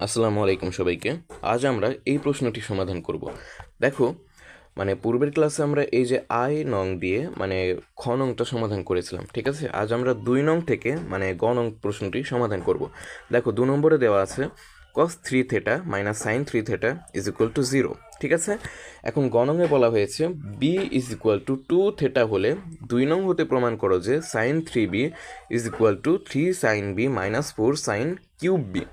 আসসালামু আলাইকুম সবাইকে। আজ আমরা এই প্রশ্নটি সমাধান করব। দেখো, পূর্বের ক্লাসে আমরা এই যে আই নং দিয়ে খ নংটা সমাধান করেছিলাম, ঠিক আছে। আজ আমরা 2 নং থেকে গ নং প্রশ্নটি সমাধান করব। দেখো, 2 নম্বরে দেওয়া আছে cos 3 theta minus sine 3 theta is equal to 0, ঠিক আছে। এখন গ নংয়ে বলা হয়েছে B is equal to 2 theta হলে 2 নং হতে প্রমাণ করো যে sine 3b is equal to 3 sine B minus 4 sine cube B,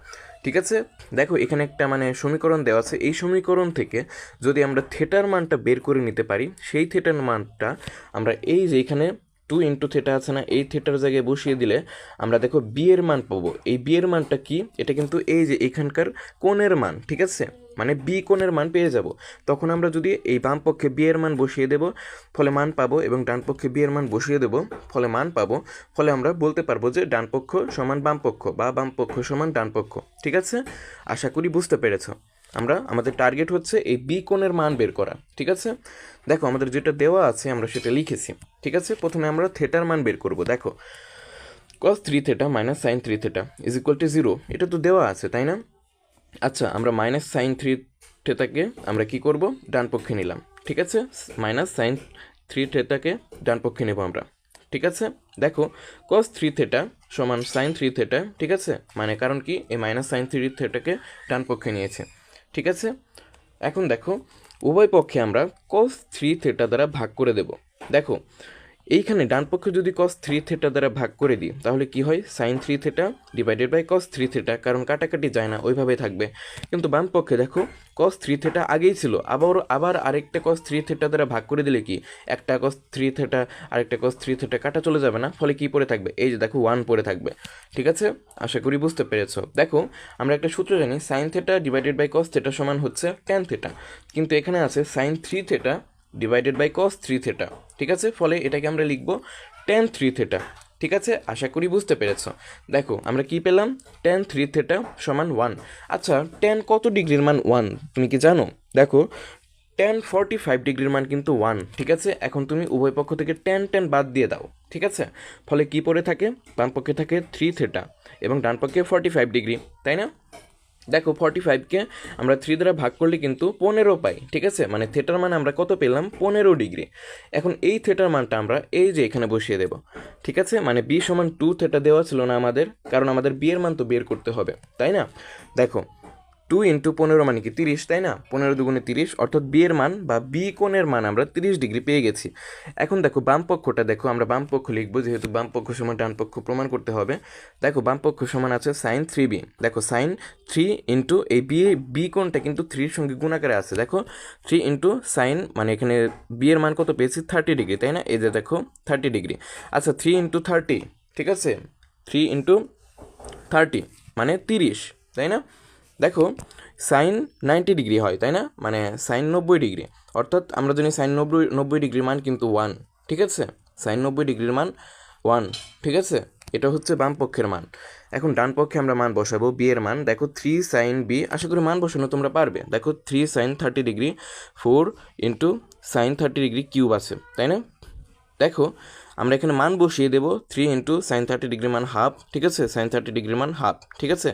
ঠিক আছে। দেখো, এখানে একটা সমীকরণ দেওয়া আছে। এই সমীকরণ থেকে যদি আমরা থেটার মানটা বের করে নিতে পারি, সেই থেটার মানটা আমরা এই যে এখানে 2 থেটা আছে না, এই থেটার জায়গায় বসিয়ে দিলে আমরা দেখো বি এর মান পাবো। এই বি এর মানটা কি? এটা কিন্তু এই যে এখানকার কোণের মান, ঠিক আছে। বি কোণের মান পেয়ে যাব। তখন আমরা যদি এই বাম পক্ষে বি এর মান বসিয়ে দেব, ফলে মান পাবো, এবং ডান পক্ষে বি এর মান বসিয়ে দেব, ফলে মান পাবো। ফলে আমরা বলতে পারবো যে ডান পক্ষ সমান বাম পক্ষ বা বাম পক্ষ সমান ডান পক্ষ, ঠিক আছে। আশা করি বুঝতে পেরেছো। আমাদের টার্গেট হচ্ছে এই বি কোণের মান বের করা, ঠিক আছে। দেখো, আমাদের যেটা দেওয়া আছে আমরা সেটা লিখেছি, ঠিক আছে। প্রথমে আমরা থেটার মান বের করব। দেখো, cos 3 theta minus sine 3 theta is equal to 0, এটা তো দেওয়া আছে, তাই না? আচ্ছা, আমরা মাইনাস সাইন 3 থেটাকে আমরা কি করব? ডান পক্ষে নিলাম, ঠিক আছে। মাইনাস সাইন 3 থেটাকে ডান পক্ষে নেব আমরা, ঠিক আছে। দেখো, cos 3 থেটা সমান সাইন 3 থেটা, ঠিক আছে। কারণ কি, এই মাইনাস সাইন 3 থেটাকে ডান পক্ষে নিয়েছে, ঠিক আছে। এখন দেখো, উভয় পক্ষে আমরা cos 3 থেটা দ্বারা ভাগ করে দেব। দেখো, এইখানে ডান পক্ষে যদি cos 3 থেটা দ্বারা ভাগ করে দিই, তাহলে কি হয়? Sine 3 theta divided by cos 3 theta, কারণ কাটাকাটি যায় না, ওইভাবেই থাকবে। কিন্তু বাম পক্ষে দেখো, cos 3 থেটা আগেই ছিল, আবার আরেকটা cos 3 থেটা দ্বারা ভাগ করে দিলে কি, একটা cos 3 থেটা আরেকটা cos 3 থেটা কাটা চলে যাবে না? ফলে কি পড়ে থাকবে? এই যে দেখো, 1 পড়ে থাকবে, ঠিক আছে। আশা করি বুঝতে পেরেছো। দেখো, আমরা একটা সূত্র জানি, sine theta divided by cos theta সমান হচ্ছে tan থেটা, কিন্তু এখানে আছে sine 3 theta divided by cos 3 theta, ঠিক আছে। ফলে এটাকে আমরা লিখবো tan 3 থেটা, ঠিক আছে। আশা করি বুঝতে পেরেছো। দেখো, আমরা কি পেলাম? tan 3 থেটা সমান 1। আচ্ছা, tan কত ডিগ্রির মান 1 তুমি কি জানো? দেখো, tan 45 ডিগ্রির মান কিন্তু 1, ঠিক আছে। এখন তুমি উভয় পক্ষ থেকে tan বাদ দিয়ে দাও, ঠিক আছে। ফলে কি পড়ে থাকে? বাম পক্ষে থাকে 3 থেটা এবং ডান পক্ষে 45 ডিগ্রি, তাই না? দেখো, 45কে আমরা 3 দ্বারা ভাগ করলে কিন্তু 15 পাই, ঠিক আছে। থেটার মান আমরা কত পেলাম? 15 ডিগ্রি। এখন এই থেটার মানটা আমরা এই যে এখানে বসিয়ে দেব, ঠিক আছে। বি সমান 2 থেটা দেওয়া ছিল না আমাদের, কারণ আমাদের বি এর মান তো বের করতে হবে, তাই না? দেখো, 2 ইন্টু 15 মানে কি 30, তাই না? 15 দুগুণে 30, অর্থাৎ বি এর মান বা বি কোণের মান আমরা 30 ডিগ্রি পেয়ে গেছি। এখন দেখো, বাম পক্ষটা দেখো, আমরা বাম পক্ষ লিখবো, যেহেতু বাম পক্ষ সমান ডান পক্ষ প্রমাণ করতে হবে। দেখো, বাম পক্ষ সমান আছে সাইন 3b। দেখো, সাইন 3 ইন্টু এই বি কোণটা কিন্তু 3-র সঙ্গে গুণাকারে আছে। দেখো, 3 ইন্টু সাইন, এখানে বি এর মান কত পেয়েছি? 30 ডিগ্রি, তাই না? এই যে দেখো, 30 ডিগ্রি। আচ্ছা, 3 ইন্টু 30, ঠিক আছে। 3 ইন্টু 30 30, তাই না? দেখো, সাইন 90 ডিগ্রি হয়, তাই না? সাইন 90 ডিগ্রি, অর্থাৎ আমরা জানি সাইন 90 ডিগ্রির মান কিন্তু 1, ঠিক আছে। সাইন 90 ডিগ্রির মান 1, ঠিক আছে। এটা হচ্ছে বাম পক্ষের মান। এখন ডান পক্ষে আমরা মান বসাবো, বি এর মান। দেখো, 3 সাইন বি, আশা করি মান বসানো তোমরা পারবে। দেখো, 3 sine 30 degree 4 into sine 30 degree cube আছে, তাই না? দেখো, আমরা এখানে মান বসিয়ে দেবো, 3 ইন্টু সাইন 30 ডিগ্রি মান হাফ, ঠিক আছে। সাইন 30 ডিগ্রি মান হাফ, ঠিক আছে।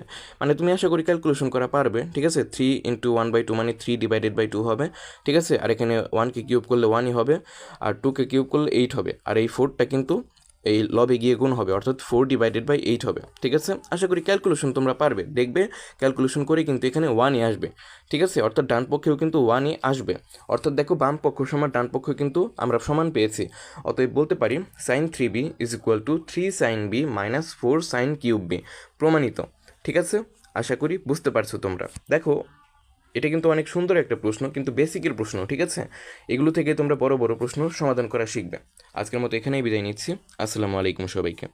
তুমি আশা করি ক্যালকুলেশন করা পারবে, ঠিক আছে। 3 ইন্টু 1/2 3 ডিভাইডেড বাই 2 হবে, ঠিক আছে। আর এখানে 1কে কিউব করলে 1ই হবে, আর 2কে কিউব করলে 8 হবে, আর এই 4টা কিন্তু এই লবে গিয়ে গুণ হবে, অর্থাৎ 4 ডিভাইডেড বাই 8 হবে, ঠিক আছে। আশা করি ক্যালকুলেশন তোমরা পারবে, দেখবে ক্যালকুলেশন করে কিন্তু এখানে 1ই আসবে, ঠিক আছে। অর্থাৎ ডান পক্ষেও কিন্তু 1ই আসবে। অর্থাৎ দেখো, বাম পক্ষ সমান ডান পক্ষ কিন্তু আমরা সমান পেয়েছি। অতএব বলতে পারি sine 3b is equal to 3 sine B minus 4 sine cube B, প্রমাণিত, ঠিক আছে। আশা করি বুঝতে পারছো তোমরা। দেখো, এটা কিন্তু অনেক সুন্দর একটা প্রশ্ন, কিন্তু বেসিকের প্রশ্ন, ঠিক আছে। এগুলো থেকে তোমরা বড় বড় প্রশ্ন সমাধান করা শিখবে। আজকের মতো এখানেই বিদায় নিচ্ছি। আসসালামু আলাইকুম সবাইকে।